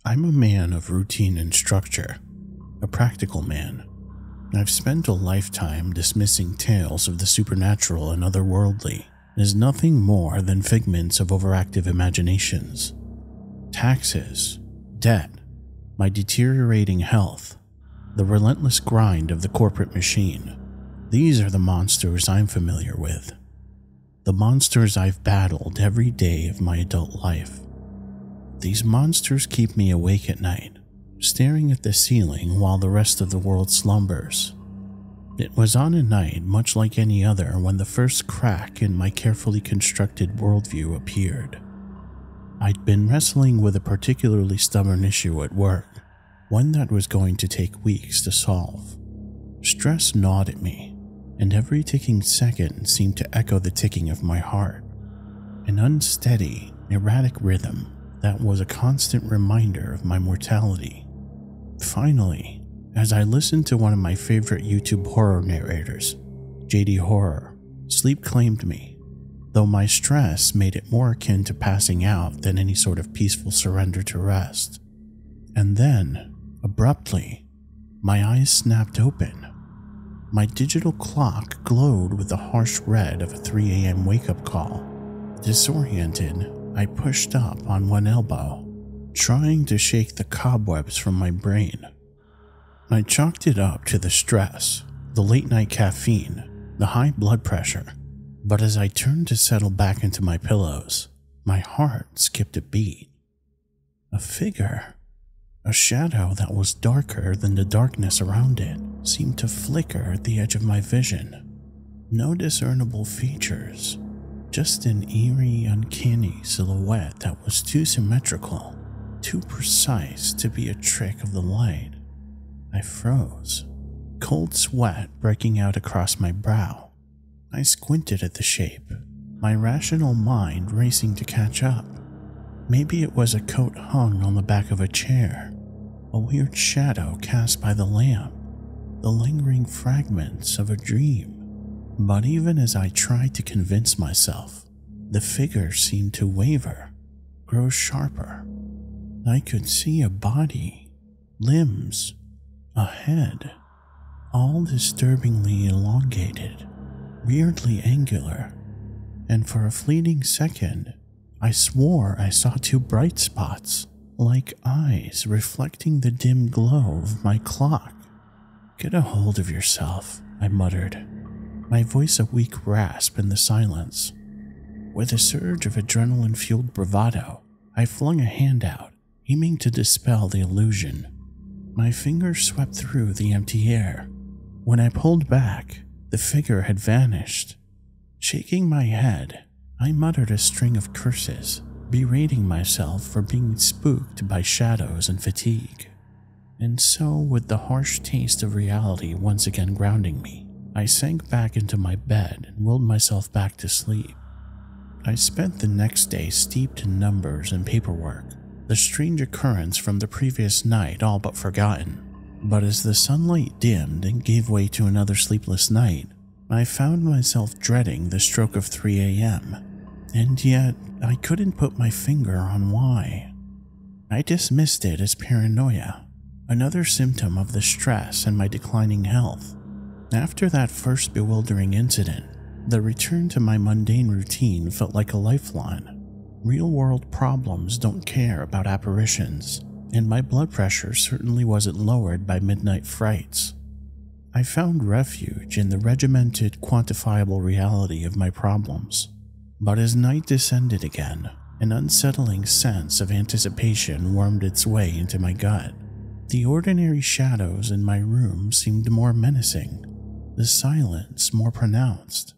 I'm a man of routine and structure, a practical man. I've spent a lifetime dismissing tales of the supernatural and otherworldly as nothing more than figments of overactive imaginations. Taxes, debt, my deteriorating health, the relentless grind of the corporate machine. These are the monsters I'm familiar with. The monsters I've battled every day of my adult life. These monsters keep me awake at night, staring at the ceiling while the rest of the world slumbers. It was on a night much like any other when the first crack in my carefully constructed worldview appeared. I'd been wrestling with a particularly stubborn issue at work, one that was going to take weeks to solve. Stress gnawed at me, and every ticking second seemed to echo the ticking of my heart, an unsteady, erratic rhythm that was a constant reminder of my mortality. Finally, as I listened to one of my favorite YouTube horror narrators, Uncanny Horror, sleep claimed me, though my stress made it more akin to passing out than any sort of peaceful surrender to rest. And then, abruptly, my eyes snapped open. My digital clock glowed with the harsh red of a 3 a.m. wake-up call. Disoriented, I pushed up on one elbow, trying to shake the cobwebs from my brain. I chalked it up to the stress, the late-night caffeine, the high blood pressure, but as I turned to settle back into my pillows, my heart skipped a beat. A figure, a shadow that was darker than the darkness around it, seemed to flicker at the edge of my vision. No discernible features, just an eerie, uncanny silhouette that was too symmetrical, too precise to be a trick of the light. I froze, cold sweat breaking out across my brow. I squinted at the shape, my rational mind racing to catch up. Maybe it was a coat hung on the back of a chair, a weird shadow cast by the lamp, the lingering fragments of a dream. But even as I tried to convince myself, the figure seemed to waver, grow sharper. I could see a body, limbs, a head, all disturbingly elongated, weirdly angular, and for a fleeting second, I swore I saw two bright spots, like eyes reflecting the dim glow of my clock. "Get a hold of yourself," I muttered, my voice a weak rasp in the silence. With a surge of adrenaline-fueled bravado, I flung a hand out, aiming to dispel the illusion. My fingers swept through the empty air. When I pulled back, the figure had vanished. Shaking my head, I muttered a string of curses, berating myself for being spooked by shadows and fatigue. And so, with the harsh taste of reality once again grounding me, I sank back into my bed and willed myself back to sleep. I spent the next day steeped in numbers and paperwork, the strange occurrence from the previous night all but forgotten. But as the sunlight dimmed and gave way to another sleepless night, I found myself dreading the stroke of 3 a.m., and yet I couldn't put my finger on why. I dismissed it as paranoia, another symptom of the stress and my declining health. After that first bewildering incident, the return to my mundane routine felt like a lifeline. Real-world problems don't care about apparitions, and my blood pressure certainly wasn't lowered by midnight frights. I found refuge in the regimented, quantifiable reality of my problems. But as night descended again, an unsettling sense of anticipation wormed its way into my gut. The ordinary shadows in my room seemed more menacing, the silence more pronounced.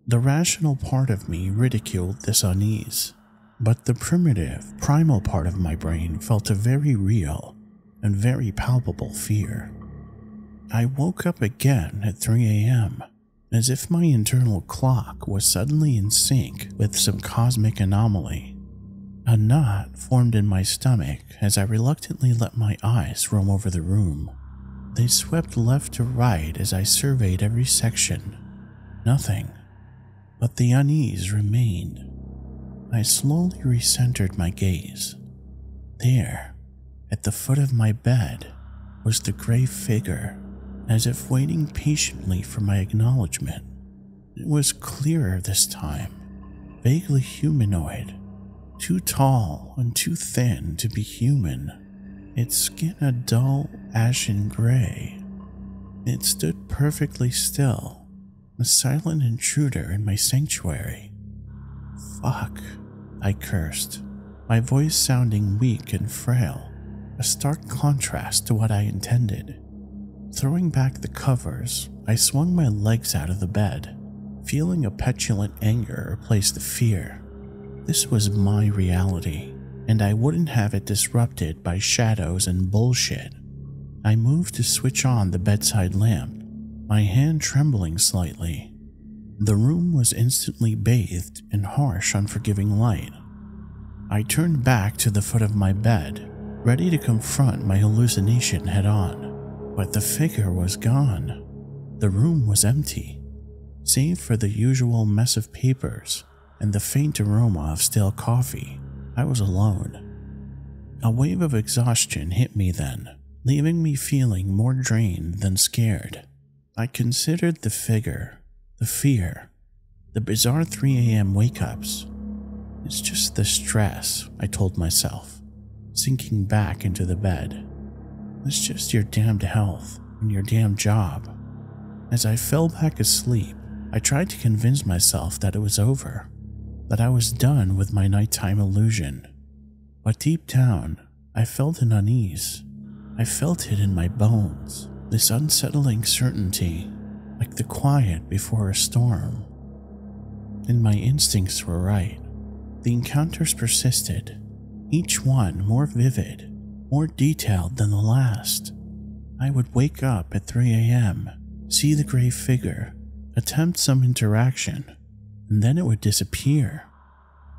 The rational part of me ridiculed this unease, but the primitive, primal part of my brain felt a very real and very palpable fear. I woke up again at 3 a.m., as if my internal clock was suddenly in sync with some cosmic anomaly. A knot formed in my stomach as I reluctantly let my eyes roam over the room. They swept left to right as I surveyed every section. Nothing, but the unease remained. I slowly recentered my gaze. There, At the foot of my bed was the gray figure, as if waiting patiently for my acknowledgement. It was clearer this time, vaguely humanoid, too tall and too thin to be human, its skin a dull ashen gray. It stood perfectly still, a silent intruder in my sanctuary. Fuck, I cursed, my voice sounding weak and frail, a stark contrast to what I intended. Throwing back the covers, I swung my legs out of the bed, feeling a petulant anger replace the fear. This was my reality, and I wouldn't have it disrupted by shadows and bullshit. I moved to switch on the bedside lamp, my hand trembling slightly. The room was instantly bathed in harsh, unforgiving light. I turned back to the foot of my bed, ready to confront my hallucination head-on, but the figure was gone. The room was empty, save for the usual mess of papers and the faint aroma of stale coffee. I was alone. A wave of exhaustion hit me then, leaving me feeling more drained than scared. I considered the figure, the fear, the bizarre 3 a.m. wake-ups. It's just the stress, I told myself, sinking back into the bed. It's just your damned health and your damn job. As I fell back asleep, I tried to convince myself that it was over, that I was done with my nighttime illusion. But deep down, I felt an unease. I felt it in my bones, this unsettling certainty, like the quiet before a storm. And my instincts were right. The encounters persisted, each one more vivid, more detailed than the last. I would wake up at 3 a.m., see the gray figure, attempt some interaction, and then it would disappear.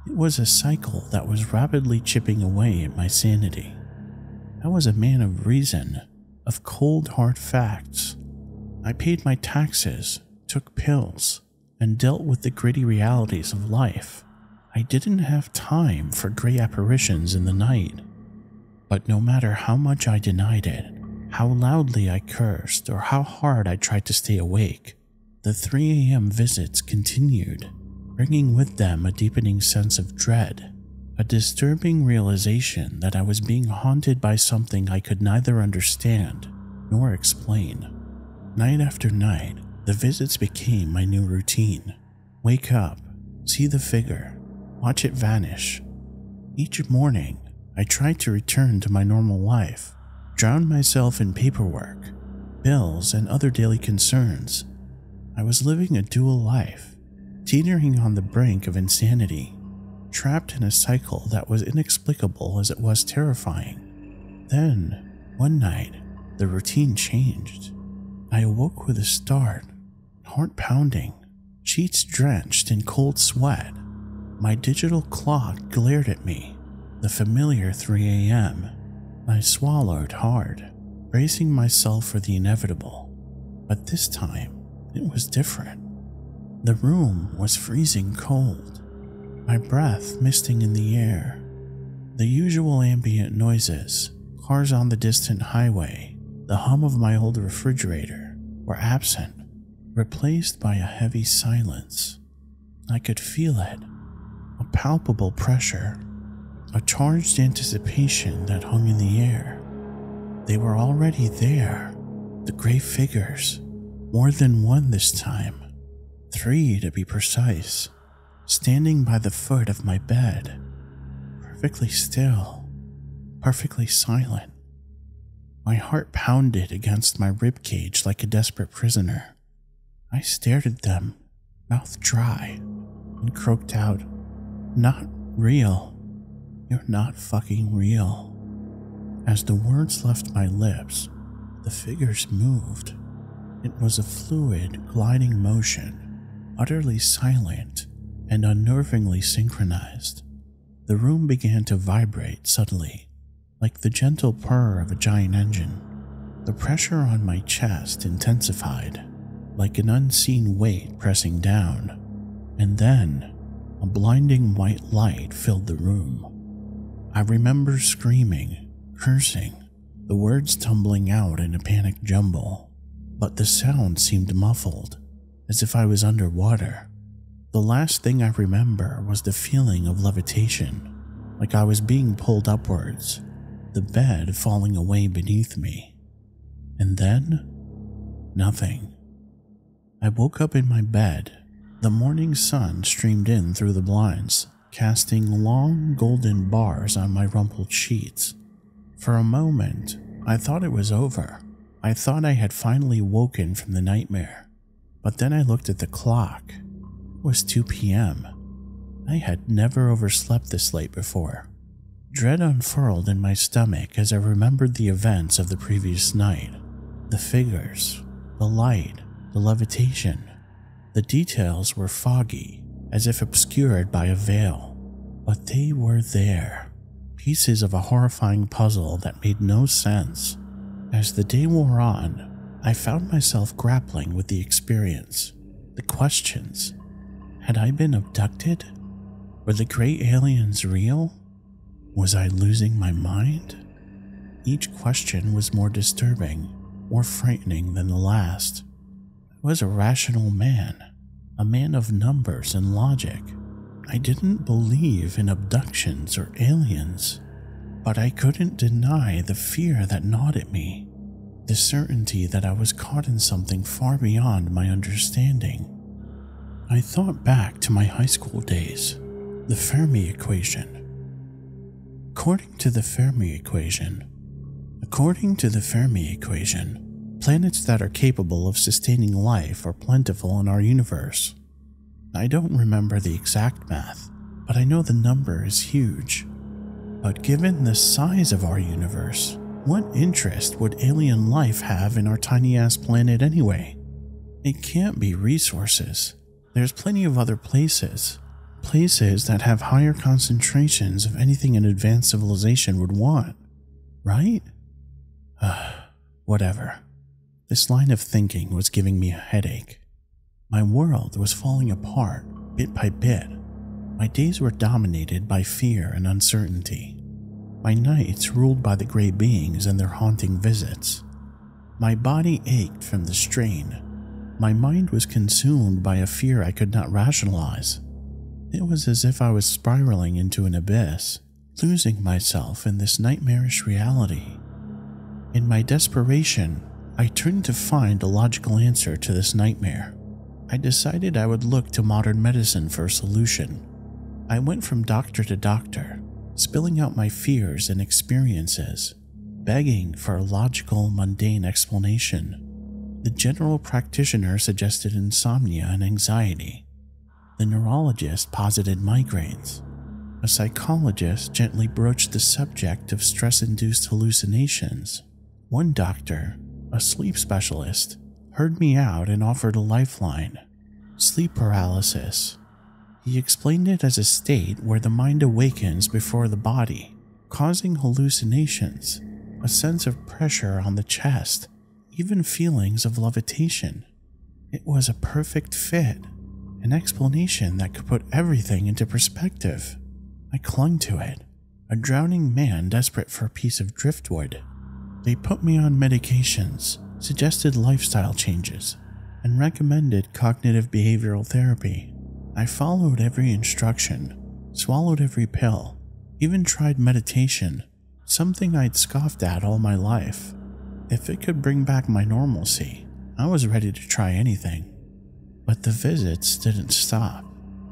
It was a cycle that was rapidly chipping away at my sanity. I was a man of reason, of cold hard facts. I paid my taxes, took pills, and dealt with the gritty realities of life. I didn't have time for gray apparitions in the night. But no matter how much I denied it, how loudly I cursed, or how hard I tried to stay awake, the 3 a.m. visits continued, bringing with them a deepening sense of dread, a disturbing realization that I was being haunted by something I could neither understand nor explain. Night after night, the visits became my new routine. Wake up, see the figure, watch it vanish. Each morning, I tried to return to my normal life, drown myself in paperwork, bills, and other daily concerns. I was living a dual life, teetering on the brink of insanity, trapped in a cycle that was inexplicable as it was terrifying. Then, one night, the routine changed. I awoke with a start, heart pounding, sheets drenched in cold sweat. My digital clock glared at me, the familiar 3 a.m. I swallowed hard, bracing myself for the inevitable. But this time, it was different. The room was freezing cold, my breath misting in the air. The usual ambient noises, cars on the distant highway, the hum of my old refrigerator, were absent, replaced by a heavy silence. I could feel it, a palpable pressure, a charged anticipation that hung in the air. They were already there, the gray figures, more than one this time, 3 to be precise, standing by the foot of my bed, perfectly still, perfectly silent. My heart pounded against my ribcage like a desperate prisoner. I stared at them, mouth dry, and croaked out, "Not real. You're not fucking real." As the words left my lips, the figures moved. It was a fluid, gliding motion, utterly silent and unnervingly synchronized. The room began to vibrate subtly, like the gentle purr of a giant engine. The pressure on my chest intensified, like an unseen weight pressing down, and then a blinding white light filled the room. I remember screaming, cursing, the words tumbling out in a panicked jumble, but the sound seemed muffled, as if I was underwater. The last thing I remember was the feeling of levitation, like I was being pulled upwards, the bed falling away beneath me. And then, nothing. I woke up in my bed. The morning sun streamed in through the blinds, casting long golden bars on my rumpled sheets. For a moment, I thought it was over. I thought I had finally woken from the nightmare. But then I looked at the clock. It was 2 p.m. I had never overslept this late before. Dread unfurled in my stomach as I remembered the events of the previous night. The figures, the light, the levitation. The details were foggy, as if obscured by a veil. But they were there. Pieces of a horrifying puzzle that made no sense. As the day wore on, I found myself grappling with the experience. The questions. Had I been abducted? Were the gray aliens real? Was I losing my mind? Each question was more disturbing, more frightening than the last. I was a rational man, a man of numbers and logic. I didn't believe in abductions or aliens, but I couldn't deny the fear that gnawed at me, the certainty that I was caught in something far beyond my understanding. I thought back to my high school days, the Fermi equation. According to the Fermi equation, planets that are capable of sustaining life are plentiful in our universe. I don't remember the exact math, but I know the number is huge. But given the size of our universe, what interest would alien life have in our tiny-ass planet anyway? It can't be resources. There's plenty of other places that have higher concentrations of anything an advanced civilization would want, right? Whatever. This line of thinking was giving me a headache. My world was falling apart, bit by bit. My days were dominated by fear and uncertainty. My nights ruled by the gray beings and their haunting visits. My body ached from the strain. My mind was consumed by a fear I could not rationalize. It was as if I was spiraling into an abyss, losing myself in this nightmarish reality. In my desperation, I turned to find a logical answer to this nightmare. I decided I would look to modern medicine for a solution. I went from doctor to doctor, spilling out my fears and experiences, begging for a logical, mundane explanation. The general practitioner suggested insomnia and anxiety. The neurologist posited migraines. A psychologist gently broached the subject of stress-induced hallucinations. One doctor, a sleep specialist, heard me out and offered a lifeline: sleep paralysis. He explained it as a state where the mind awakens before the body, causing hallucinations, a sense of pressure on the chest, even feelings of levitation. It was a perfect fit, an explanation that could put everything into perspective. I clung to it, a drowning man desperate for a piece of driftwood. They put me on medications, suggested lifestyle changes, and recommended cognitive behavioral therapy. I followed every instruction, swallowed every pill, even tried meditation, something I'd scoffed at all my life. If it could bring back my normalcy, I was ready to try anything. But the visits didn't stop.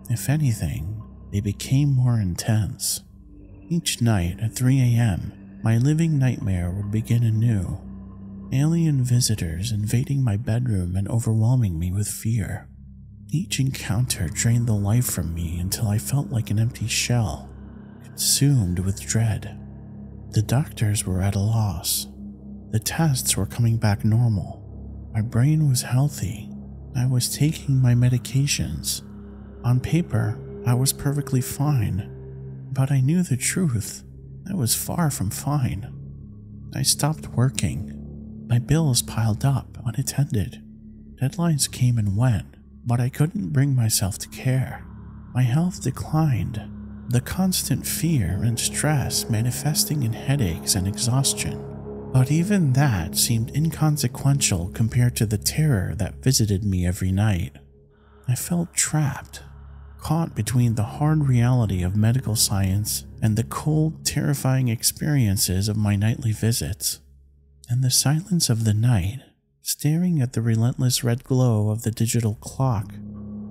If anything, they became more intense. Each night at 3 a.m., my living nightmare would begin anew. Alien visitors invading my bedroom and overwhelming me with fear. Each encounter drained the life from me until I felt like an empty shell, consumed with dread. The doctors were at a loss. The tests were coming back normal. My brain was healthy. I was taking my medications. On paper, I was perfectly fine, but I knew the truth. I was far from fine. I stopped working. My bills piled up unattended. Deadlines came and went, but I couldn't bring myself to care. My health declined. The constant fear and stress manifesting in headaches and exhaustion. But even that seemed inconsequential compared to the terror that visited me every night. I felt trapped, caught between the hard reality of medical science and the cold, terrifying experiences of my nightly visits. In the silence of the night, staring at the relentless red glow of the digital clock,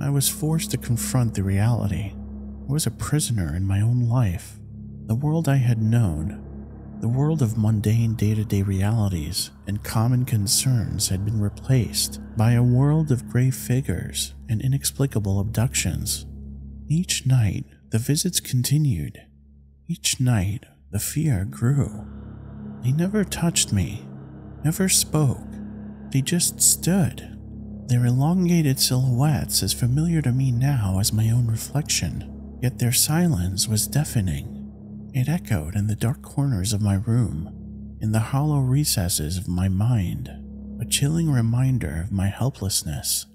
I was forced to confront the reality. I was a prisoner in my own life. The world I had known, the world of mundane day-to-day realities and common concerns had been replaced by a world of gray figures and inexplicable abductions. Each night, the visits continued. Each night, the fear grew. They never touched me, never spoke. They just stood. Their elongated silhouettes as familiar to me now as my own reflection. Yet their silence was deafening. It echoed in the dark corners of my room, in the hollow recesses of my mind, a chilling reminder of my helplessness.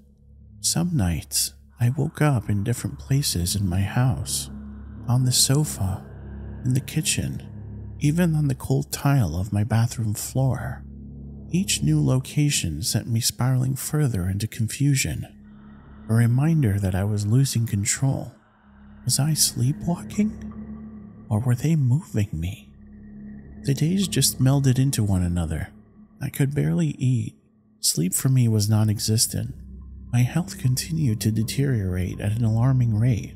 Some nights, I woke up in different places in my house, on the sofa, in the kitchen, even on the cold tile of my bathroom floor. Each new location sent me spiraling further into confusion, a reminder that I was losing control. Was I sleepwalking? Or were they moving me? The days just melded into one another. I could barely eat. Sleep for me was non-existent. My health continued to deteriorate at an alarming rate.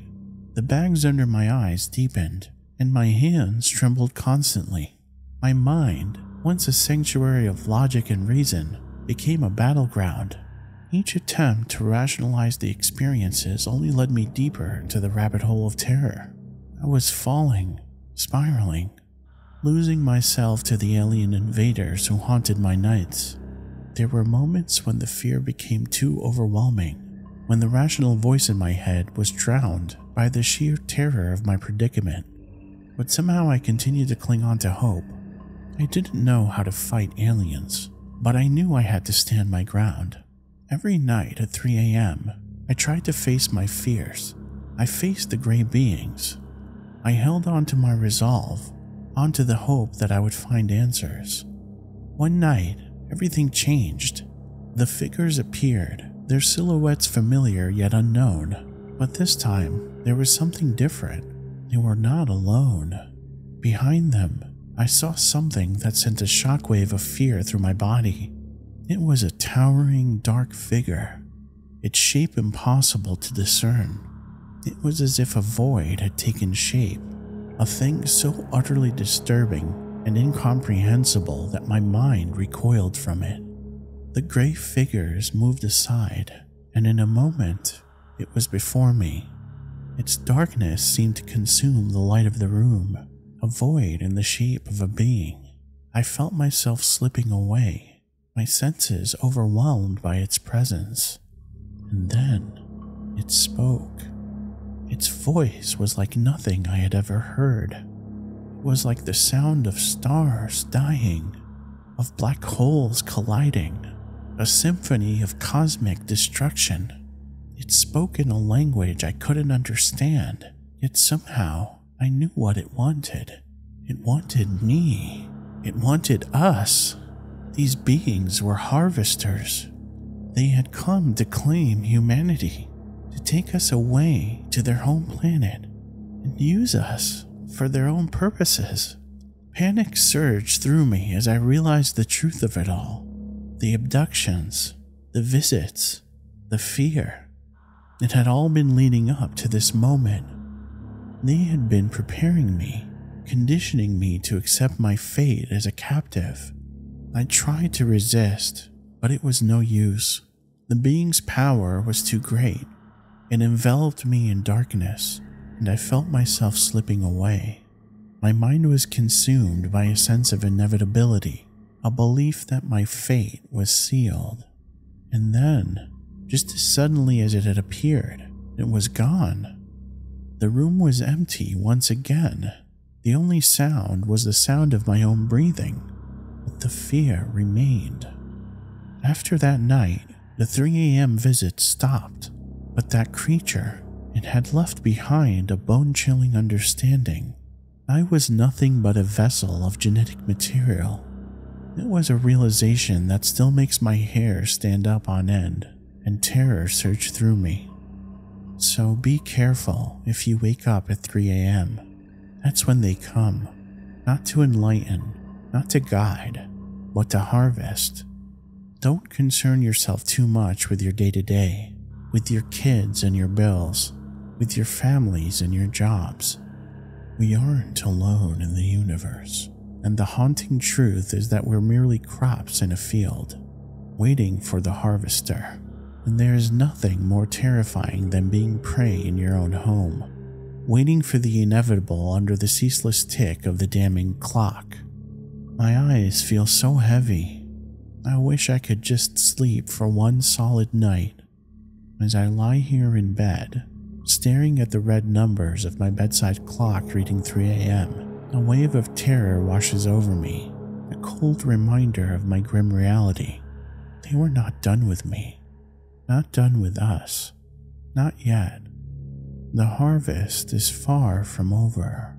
The bags under my eyes deepened, and my hands trembled constantly. My mind, once a sanctuary of logic and reason, became a battleground. Each attempt to rationalize the experiences only led me deeper into the rabbit hole of terror. I was falling, spiraling, losing myself to the alien invaders who haunted my nights. There were moments when the fear became too overwhelming, when the rational voice in my head was drowned by the sheer terror of my predicament. But somehow I continued to cling on to hope. I didn't know how to fight aliens, but I knew I had to stand my ground. Every night at 3 a.m., I tried to face my fears. I faced the gray beings. I held on to my resolve, onto the hope that I would find answers. One night, everything changed. The figures appeared, their silhouettes familiar yet unknown. But this time, there was something different. They were not alone. Behind them, I saw something that sent a shockwave of fear through my body. It was a towering, dark figure, its shape impossible to discern. It was as if a void had taken shape, a thing so utterly disturbing and incomprehensible that my mind recoiled from it. The gray figures moved aside, and in a moment, it was before me. Its darkness seemed to consume the light of the room, a void in the shape of a being. I felt myself slipping away, my senses overwhelmed by its presence. And then, it spoke. Its voice was like nothing I had ever heard. It was like the sound of stars dying, of black holes colliding, a symphony of cosmic destruction. It spoke in a language I couldn't understand, yet somehow I knew what it wanted. It wanted me. It wanted us. These beings were harvesters. They had come to claim humanity, to take us away to their home planet and use us for their own purposes. Panic surged through me as I realized the truth of it all. The abductions, the visits, the fear. It had all been leading up to this moment. They had been preparing me, conditioning me to accept my fate as a captive. I tried to resist, but it was no use. The being's power was too great. It enveloped me in darkness, and I felt myself slipping away. My mind was consumed by a sense of inevitability, a belief that my fate was sealed. And then, just as suddenly as it had appeared, it was gone. The room was empty once again. The only sound was the sound of my own breathing, but the fear remained. After that night, the 3 a.m. visit stopped, but that creature, It had left behind a bone-chilling understanding. I was nothing but a vessel of genetic material. It was a realization that still makes my hair stand up on end and terror surge through me. So be careful if you wake up at 3 a.m. That's when they come, not to enlighten, not to guide, but to harvest. Don't concern yourself too much with your day-to-day, with your kids and your bills, with your families and your jobs. We aren't alone in the universe, and the haunting truth is that we're merely crops in a field, waiting for the harvester. And there is nothing more terrifying than being prey in your own home, waiting for the inevitable under the ceaseless tick of the damning clock. My eyes feel so heavy. I wish I could just sleep for one solid night. As I lie here in bed, staring at the red numbers of my bedside clock reading 3 a.m., a wave of terror washes over me, a cold reminder of my grim reality. They were not done with me. Not done with us. Not yet. The harvest is far from over.